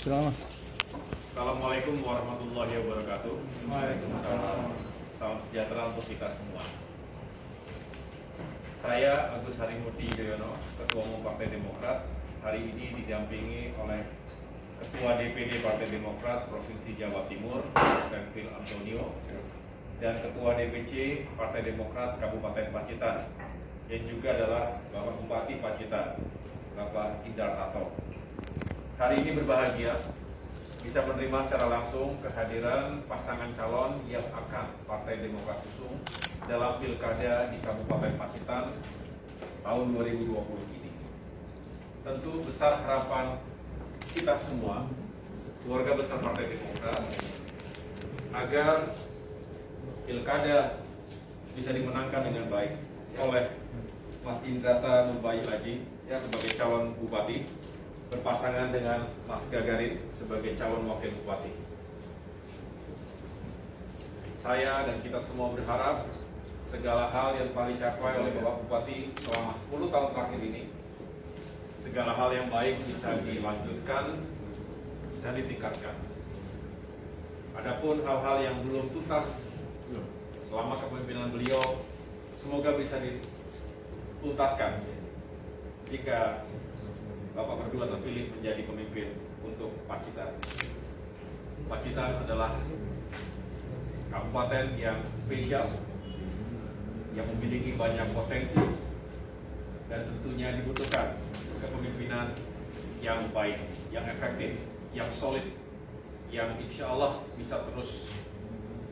Silakan Mas. Assalamualaikum warahmatullahi wabarakatuh. Waalaikumsalam. Salam sejahtera untuk kita semua. Saya Agus Harimurti Yudhoyono, Ketua Umum Partai Demokrat, hari ini didampingi oleh Ketua DPD Partai Demokrat Provinsi Jawa Timur, Stenvil Antonio, dan Ketua DPC Partai Demokrat Kabupaten Pacitan, yang juga adalah Bapak Bupati Pacitan, Bapak Indar Tato. Hari ini berbahagia bisa menerima secara langsung kehadiran pasangan calon yang akan Partai Demokrat usung dalam Pilkada di Kabupaten Pacitan tahun 2020 ini. Tentu besar harapan kita semua, keluarga besar Partai Demokrat, agar Pilkada bisa dimenangkan dengan baik oleh Mas Indrata Nurbayu Aji sebagai calon bupati, berpasangan dengan Mas Gagarin sebagai calon wakil bupati. Saya dan kita semua berharap segala hal yang telah dicapai oleh Bapak Bupati selama 10 tahun terakhir ini, segala hal yang baik bisa dilanjutkan dan ditingkatkan. Adapun hal-hal yang belum tuntas selama kepemimpinan beliau, semoga bisa dituntaskan jika Bapak berdua terpilih menjadi pemimpin untuk Pacitan. Pacitan adalah kabupaten yang spesial, yang memiliki banyak potensi, dan tentunya dibutuhkan kepemimpinan yang baik, yang efektif, yang solid, yang insya Allah bisa terus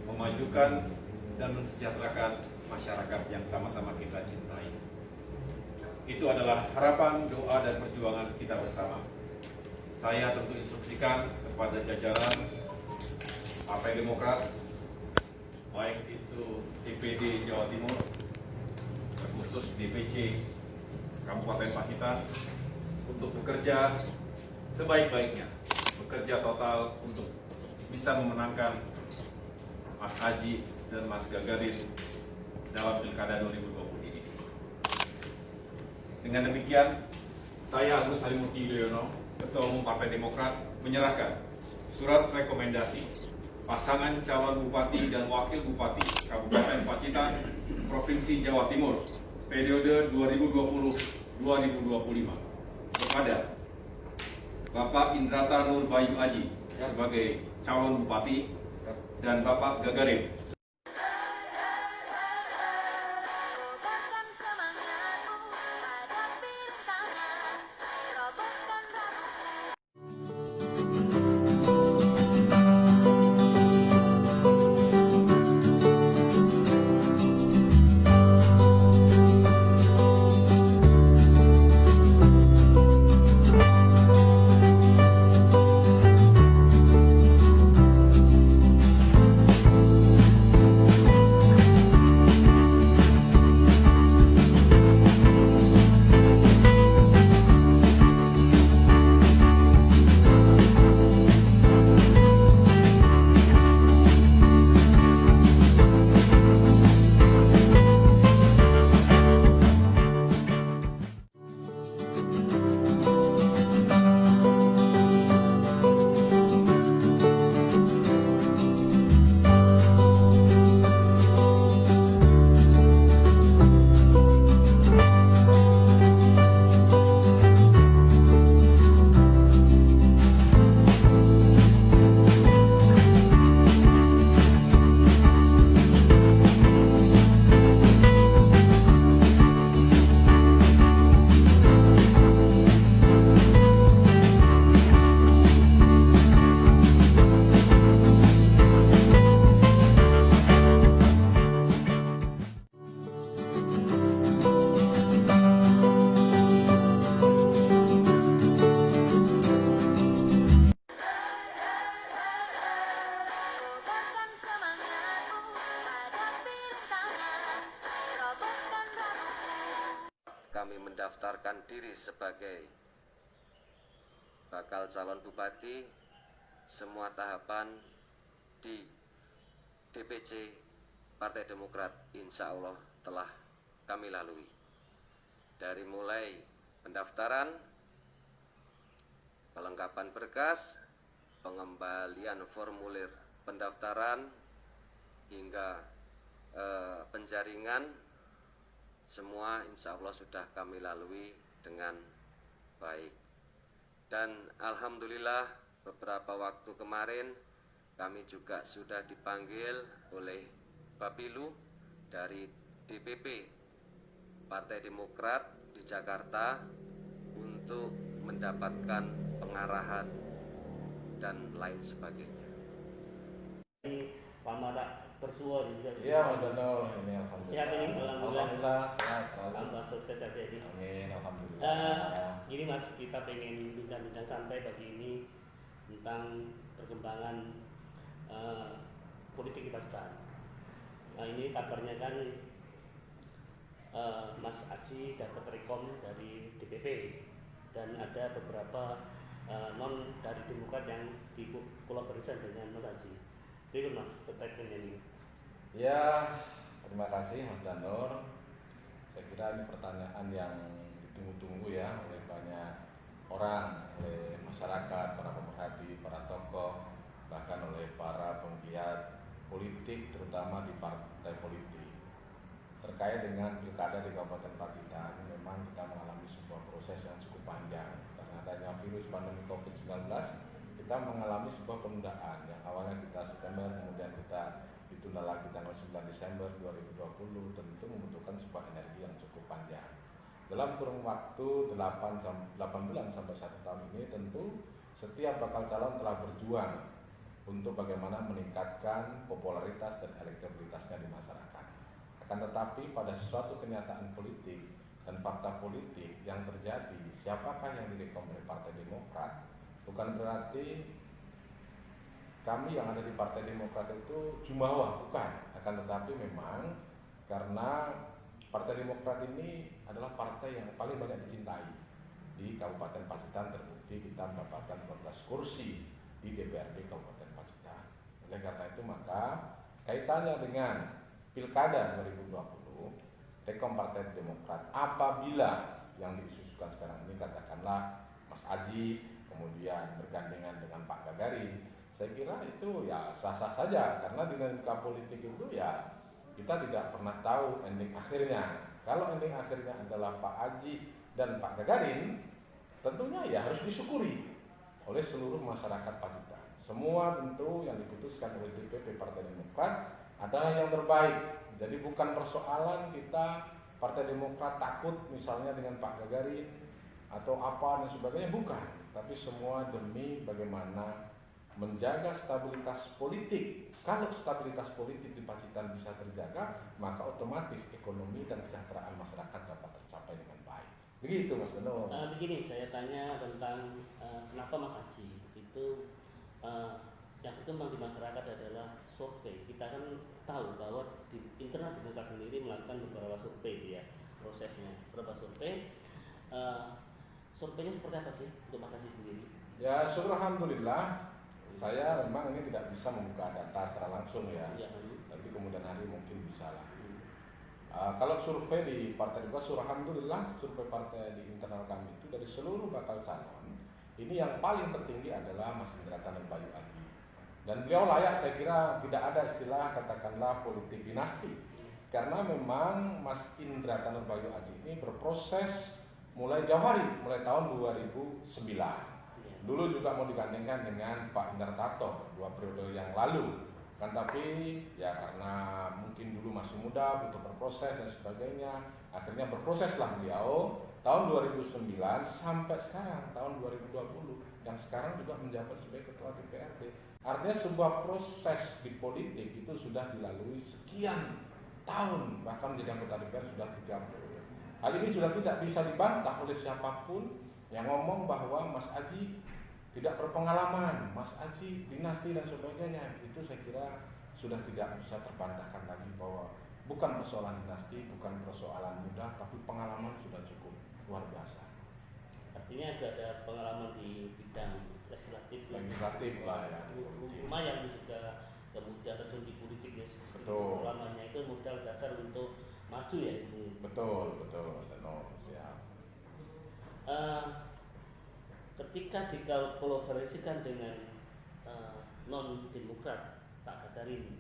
memajukan dan mensejahterakan masyarakat yang sama-sama kita cintai. Itu adalah harapan, doa, dan perjuangan kita bersama. Saya tentu instruksikan kepada jajaran Partai Demokrat, baik itu DPD Jawa Timur, khusus DPC Kabupaten Pacitan, untuk bekerja sebaik-baiknya, bekerja total untuk bisa memenangkan Mas Haji dan Mas Gagarin dalam Pilkada 2020 ini. Dengan demikian, saya Agus Harimurti Yudhoyono, Ketua Umum Partai Demokrat, menyerahkan surat rekomendasi pasangan calon bupati dan wakil bupati Kabupaten Pacitan, Provinsi Jawa Timur, periode 2020-2025 kepada Bapak Indrata Nurbayu Aji sebagai calon bupati dan Bapak Gagarin kami mendaftarkan diri sebagai bakal calon bupati. Semua tahapan di DPC Partai Demokrat insya Allah telah kami lalui, dari mulai pendaftaran, kelengkapan berkas, pengembalian formulir pendaftaran hingga penjaringan, semua insya Allah sudah kami lalui dengan baik. Dan alhamdulillah beberapa waktu kemarin kami juga sudah dipanggil oleh Bapilu dari DPP Partai Demokrat di Jakarta untuk mendapatkan pengarahan dan lain sebagainya. Pamada bersuara juga. Iya Mas Dono, ini alhamdulillah. Sehat ini, Alhamdulillah sehat selalu. Tambah sukses saja ini. Amin, alhamdulillah. Gini Mas, kita pengen bincang-bincang santai pagi ini tentang perkembangan politik di Pakistan. Nah ini kabarnya kan Mas Aji dapat rekom dari DPP dan ada beberapa non dari Demokrat yang dikolaborasi dengan Mas Aji. Berikut Mas, statementnya ini. Ya, terima kasih Mas Danur. Saya kira ini pertanyaan yang ditunggu-tunggu ya oleh banyak orang, oleh masyarakat, para pemerhati, para tokoh, bahkan oleh para penggiat politik, terutama di partai politik. Terkait dengan pilkada di Kabupaten Pacitan, memang kita mengalami sebuah proses yang cukup panjang karena adanya virus pandemi COVID-19. Kita mengalami sebuah penundaan yang awalnya kita September, kemudian kita ditunda lagi tanggal 9 Desember 2020, tentu membutuhkan sebuah energi yang cukup panjang. Dalam kurun waktu 8 bulan sampai 1 tahun ini, tentu setiap bakal calon telah berjuang untuk bagaimana meningkatkan popularitas dan elektabilitasnya di masyarakat. Akan tetapi pada suatu kenyataan politik dan fakta politik yang terjadi, siapakah yang direkom oleh Partai Demokrat? Bukan berarti kami yang ada di Partai Demokrat itu jumawa, bukan. Akan tetapi memang karena Partai Demokrat ini adalah partai yang paling banyak dicintai di Kabupaten Pacitan, terbukti kita mendapatkan 12 kursi di DPRD Kabupaten Pacitan. Oleh karena itu maka kaitannya dengan Pilkada 2020, rekom Partai Demokrat apabila yang diisukan sekarang ini katakanlah Mas Aji kemudian bergandengan dengan Pak Gagarin, saya kira itu ya sah-sah saja karena dinamika politik itu ya kita tidak pernah tahu ending akhirnya. Kalau ending akhirnya adalah Pak Aji dan Pak Gagarin, tentunya ya harus disyukuri oleh seluruh masyarakat Pacitan. Semua tentu yang diputuskan oleh DPP Partai Demokrat adalah yang terbaik. Jadi bukan persoalan kita Partai Demokrat takut misalnya dengan Pak Gagarin atau apa dan sebagainya, bukan. Tapi semua demi bagaimana menjaga stabilitas politik. Kalau stabilitas politik di Pacitan bisa terjaga, maka otomatis ekonomi dan kesejahteraan masyarakat dapat tercapai dengan baik. Begitu Mas Dono. Begini, saya tanya tentang kenapa Mas Aji itu yang berkembang di masyarakat adalah survei. Kita kan tahu bahwa di internal Demokrat sendiri melakukan beberapa survei ya, prosesnya beberapa survei. Surveinya seperti apa sih untuk Mas Aji sendiri? Ya, syukur alhamdulillah. Saya memang ini tidak bisa membuka data secara langsung ya. Tapi kemudian hari mungkin bisa lah. Kalau survei di Partai Demokrat, syukur alhamdulillah survei partai di internal kami itu dari seluruh bakal calon, ini yang paling tertinggi adalah Mas Indra Tanur Bayu Adi. Dan beliau layak, saya kira tidak ada istilah katakanlah politik dinasti. Karena memang Mas Indra Tanur Bayu Adi ini berproses mulai jauh hari, mulai tahun 2009. Dulu juga mau digandengkan dengan Pak Indartato 2 periode yang lalu. Kan tapi ya karena mungkin dulu masih muda, butuh berproses dan sebagainya, akhirnya berproseslah beliau tahun 2009 sampai sekarang tahun 2020 yang sekarang juga menjabat sebagai ketua DPRD. Artinya sebuah proses di politik itu sudah dilalui sekian tahun, bahkan menjadi anggota DPR sudah 30. Hal ini sudah tidak bisa dibantah oleh siapapun yang ngomong bahwa Mas Aji tidak berpengalaman, Mas Aji dinasti dan sebagainya. Itu saya kira sudah tidak bisa terbantahkan lagi bahwa bukan persoalan dinasti, bukan persoalan muda, tapi pengalaman sudah cukup luar biasa. Artinya ada pengalaman di bidang legislatif lah ya. Lumayan juga kemudian terjun di politik ya. Betul. Pengalamannya itu modal dasar untuk maju ya itu. Betul Mas Dono, siap. Ketika dikolaborasikan dengan non demokrat Pak Gagarin,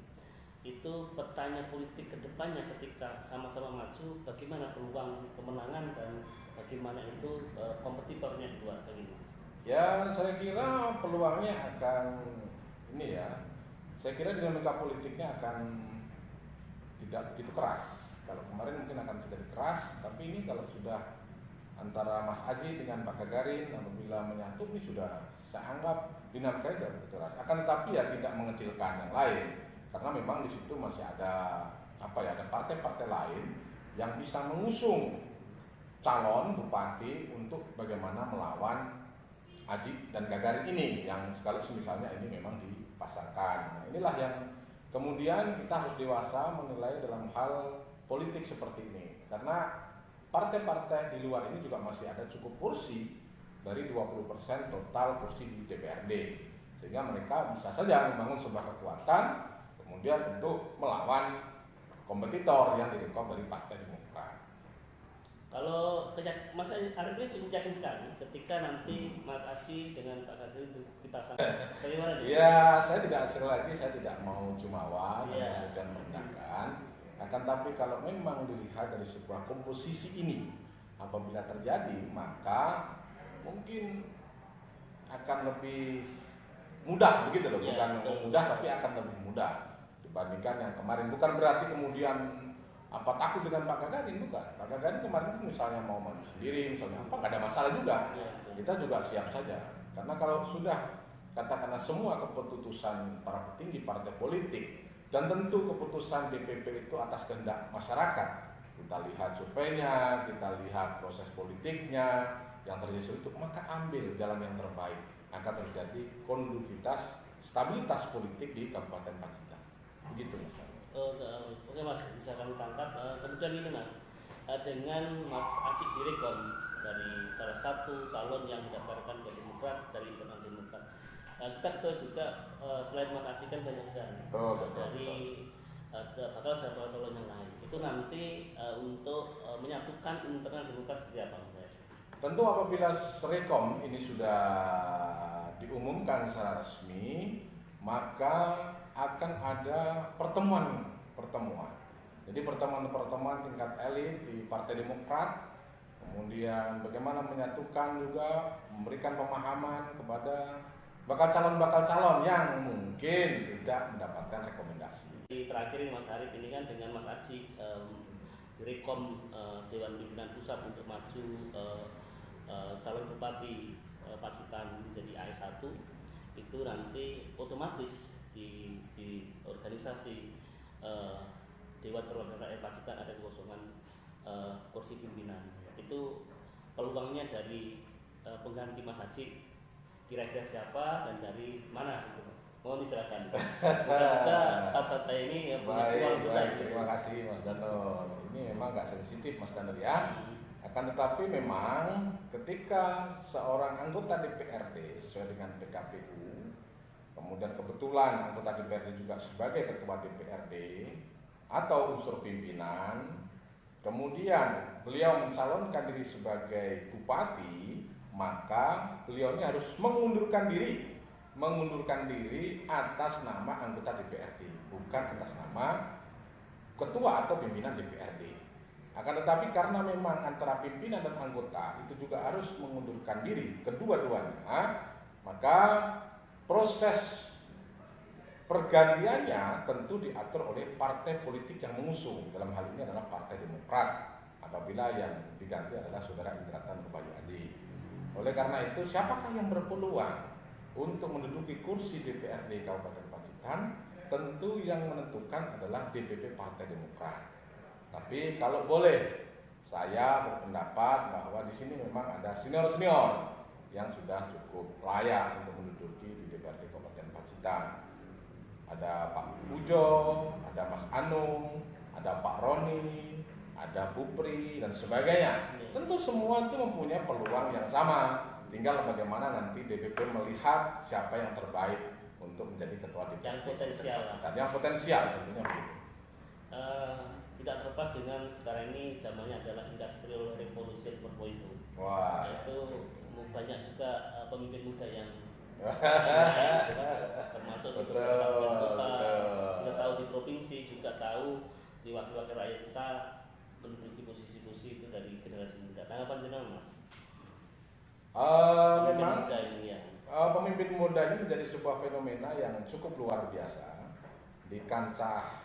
itu petanya politik kedepannya ketika sama-sama maju, bagaimana peluang kemenangan dan bagaimana itu kompetitornya di luar kali ini? Ya, saya kira peluangnya akan ini ya. Saya kira dinamika politiknya akan tidak begitu keras. Kalau kemarin mungkin akan terjadi keras, tapi ini kalau sudah antara Mas Aji dengan Pak Gagarin apabila menyatu, ini sudah saya anggap dinamikanya tidak begitu keras. Akan tetapi ya tidak mengecilkan yang lain, karena memang di situ masih ada ada partai-partai lain yang bisa mengusung calon bupati untuk bagaimana melawan Aji dan Gagarin ini, yang sekali misalnya ini memang dipasangkan. Nah, inilah yang kemudian kita harus dewasa menilai dalam hal politik seperti ini, karena partai-partai di luar ini juga masih ada cukup kursi dari 20% total kursi di DPRD, sehingga mereka bisa saja membangun sebuah kekuatan kemudian untuk melawan kompetitor yang direkom dari Partai Demokrat. Kalau Mas Arief ini cukup yakin sekali ketika nanti Mas Aji dengan Pak Gagarin dipasangkan, bagaimana nih? Ya, saya tidak mau jumawa Yeah. dan merendahkan. Akan tapi kalau memang dilihat dari sebuah komposisi ini, apabila terjadi, maka mungkin akan lebih mudah begitu loh, Yeah, bukan betul. mudah tapi akan lebih mudah dibandingkan yang kemarin. Bukan berarti kemudian takut dengan Pak Gagarin, bukan. Pak Gagarin kemarin misalnya mau maju sendiri, misalnya nggak ada masalah juga. Yeah. Kita juga siap saja. Karena kalau sudah katakanlah semua keputusan para petinggi partai politik dan tentu keputusan DPP itu atas kehendak masyarakat. Kita lihat surveinya, kita lihat proses politiknya yang terjadi itu, maka ambil jalan yang terbaik agar terjadi kondusivitas, stabilitas politik di Kabupaten Pacitan. Begitu Mas. Oke Mas, bisa kami tangkap. Kemudian ini Mas, dengan Mas Aji direkom dari salah satu calon yang mendaftarkan ke Demokrat dari internal Demokrat. Kita tahu juga selain Mas Aji kan banyak sekali dari bakal calon yang lain. Itu nanti untuk menyatukan internal Demokrat seperti apa Mas? Tentu apabila Rekom ini sudah diumumkan secara resmi, maka akan ada pertemuan. Jadi pertemuan tingkat elit di Partai Demokrat, kemudian bagaimana menyatukan juga, memberikan pemahaman kepada bakal calon yang mungkin tidak mendapatkan rekomendasi. Terakhir Mas Arief ini kan dengan Mas Aji direkom Dewan Pimpinan Pusat untuk maju calon bupati Pacitan menjadi AS1, itu nanti otomatis di organisasi Dewan Perwakilan Rakyat Pacitan ada kekosongan kursi pimpinan. Itu peluangnya dari pengganti Mas Aji kira-kira siapa dan dari mana itu Mas? Mohon dijelaskan. Mudah-mudahan sahabat saya ini punya peluang untuk Baik, terima kasih Mas Danur. Ini memang agak sensitif Mas Danur ya. Akan tetapi memang ketika seorang anggota DPRD sesuai dengan PKPU, kemudian kebetulan anggota DPRD juga sebagai ketua DPRD atau unsur pimpinan, kemudian beliau mencalonkan diri sebagai bupati, maka beliau ini harus mengundurkan diri atas nama anggota DPRD, bukan atas nama ketua atau pimpinan DPRD. Akan tetapi karena memang antara pimpinan dan anggota itu juga harus mengundurkan diri kedua-duanya, maka proses pergantiannya tentu diatur oleh partai politik yang mengusung. Dalam hal ini adalah Partai Demokrat, apabila yang diganti adalah Saudara Indratan Bayu Aji. Oleh karena itu, siapakah yang berpeluang untuk menduduki kursi DPRD Kabupaten Pacitan? Tentu yang menentukan adalah DPP Partai Demokrat. Tapi kalau boleh, saya berpendapat bahwa di sini memang ada senior-senior yang sudah cukup layak untuk menduduki di DPRD Kabupaten Pacitan. Ada Pak Pujo, ada Mas Anung, ada Pak Roni, ada Pupri dan sebagainya. Tentu semua itu mempunyai peluang yang sama. Tinggal bagaimana nanti DPP melihat siapa yang terbaik untuk menjadi ketua DPRD. Yang potensial. Yang potensial tentunya begitu. Tidak terlepas dengan sekarang ini zamannya adalah Industrial Revolution 4.0. Wah. Yaitu banyak juga pemimpin muda yang termasuk di Betul, beberapa kota. betul. Kita tahu di provinsi juga tahu di wakil-wakil rakyat kita menduduki posisi-posisi itu dari generasi muda. Tanggapan jenengan Mas? Pemimpin Memang muda ini ya. pemimpin muda ini menjadi sebuah fenomena yang cukup luar biasa di kancah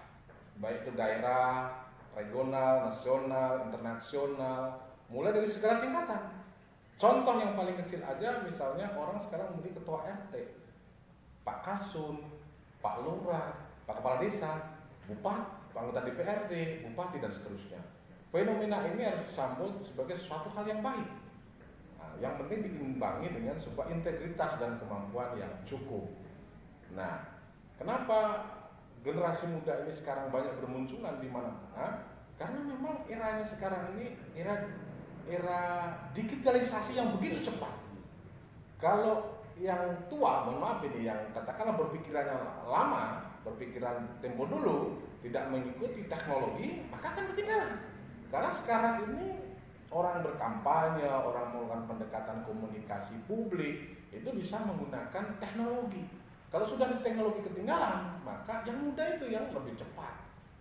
baik itu daerah, regional, nasional, internasional, mulai dari segala tingkatan. Contoh yang paling kecil aja, misalnya orang sekarang menjadi ketua RT, Pak Kasun, Pak Lurah, Pak Kepala Desa, Bupati, Pak Anggota DPRD, Bupati dan seterusnya. Fenomena ini harus disambut sebagai suatu hal yang baik. Nah, yang penting diimbangi dengan sebuah integritas dan kemampuan yang cukup. Nah, kenapa generasi muda ini sekarang banyak bermunculan di mana-mana? Karena memang eranya sekarang ini era digitalisasi yang begitu cepat. Kalau yang tua, mohon maaf ini, yang katakanlah berpikirannya lama, berpikiran tempo dulu, tidak mengikuti teknologi, maka akan ketinggalan. Karena sekarang ini orang berkampanye, orang melakukan pendekatan komunikasi publik, itu bisa menggunakan teknologi. Kalau sudah teknologi ketinggalan, maka yang muda itu yang lebih cepat.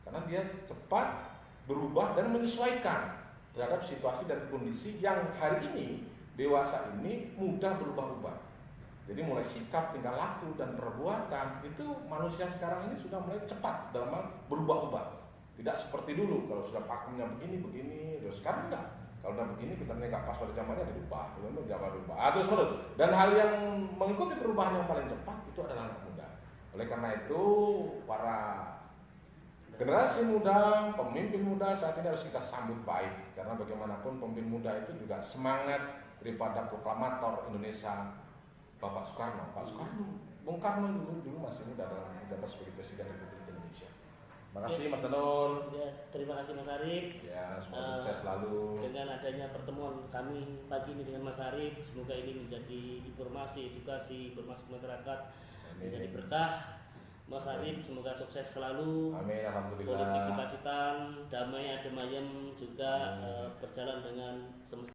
Karena dia cepat berubah dan menyesuaikan terhadap situasi dan kondisi yang hari ini, dewasa ini mudah berubah-ubah. Jadi mulai sikap, tingkah laku, dan perbuatan, itu manusia sekarang ini sudah mulai cepat dalam hal berubah-ubah. Tidak seperti dulu, kalau sudah pakemnya begini, terus sekarang enggak. Kalau udah begini, benernya nggak pas pada zamannya dirubah, terus. Dan hal yang mengikuti perubahan yang paling cepat itu adalah anak muda. Oleh karena itu, para generasi muda, pemimpin muda saat ini harus kita sambut baik. Karena bagaimanapun pemimpin muda itu juga semangat daripada proklamator Indonesia, Bapak Soekarno. Pak Soekarno, Bung Karno dulu masih muda dalam menjabat sebagai Presiden Republik Indonesia. Terima kasih Mas Danur. Ya, terima kasih Mas Arif. Ya, semoga sukses selalu. Dengan adanya pertemuan kami pagi ini dengan Mas Arif, semoga ini menjadi informasi, edukasi, informasi masyarakat, menjadi berkah. Mas Arif, semoga sukses selalu. Amin, alhamdulillah. Politik dipacitan, damai adem ayem juga berjalan dengan semesta.